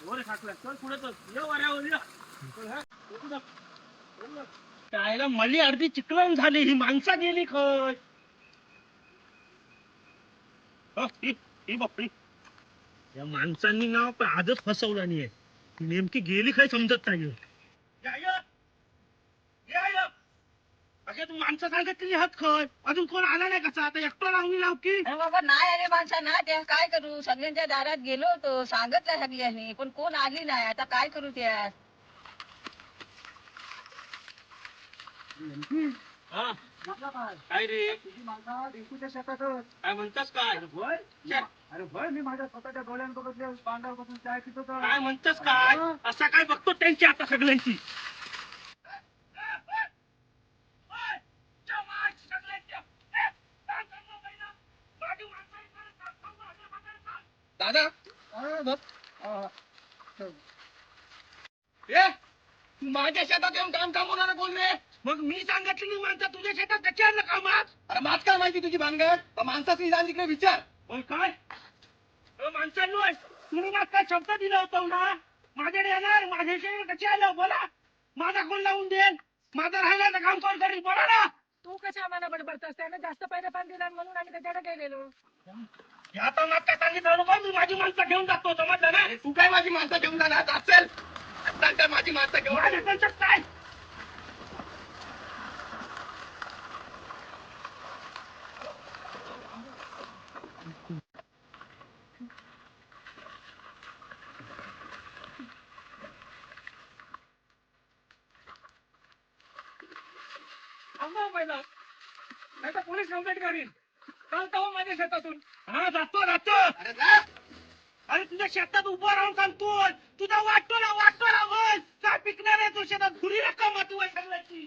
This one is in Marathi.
वर टाकला चल पुढे चल ये वाऱ्यावर ये त्याला मली अर्धी चिकलन झाली ही माणसा गेली खय ही बापरी या माणसांनी ना आजच फसवला नाहीये नेमकी गेली काय समजत नाही तू माणसं सांगितली हात खय अजून कोण आला नाही कसा आता एकटो लावणी लाव की बाबा नाही आले माणसा ना त्या काय करू सगळ्यांच्या दारात गेलो होतो सांगितलं सगळ्यांनी पण कोण आली नाही आता काय करू त्यात काय रे तुझी माझा डिंकूच्या शेतात काय म्हणतास काय अरे भय मी माझ्या स्वतःच्या डोळ्यांबरोबर पांढऱ्यापासून चाय पितो काय म्हणतास काय असं काय बघतो त्यांची आता सगळ्यांची दादा तू माझ्या शेतात येऊन काम थांबवणार बोल रे मग मी सांगितलं नाही माणसा तुझ्या शेतात कशाला कामात अरे माझ काय माहिती तुझी भानगड माणसाची जाण तिकडे विचार काय माणसांनो तुम्ही मला काय शब्द दिला होता ना माझ्याकडे येणार माझ्याशी कशी आलं बोला माझा कोण लावून देईल माझा राहिल्याचं काम कोण करेल बोला ना तू कशा आम्हाला बडबडतोस त्याने जास्त पैसे पण दिला म्हणून आम्ही त्याच्याकडे गेलेलो आता मग काय सांगितलं नको मी माझी माणसं घेऊन जातो समजलं ना तू काय माझी माणसं घेऊन जाणार असेल काय माझी माणसं घेऊन काय पहिला नाही पोलीस कंप्लेंट करीन काल तेव्हा माझ्या शेतातून हा जातो अरे तुझ्या शेतात उभं राहून सांगतो तुझा वाटतो ना म्हण काय पिकणार आहे तू शेतात घुरी रक्कम तू सगळ्याची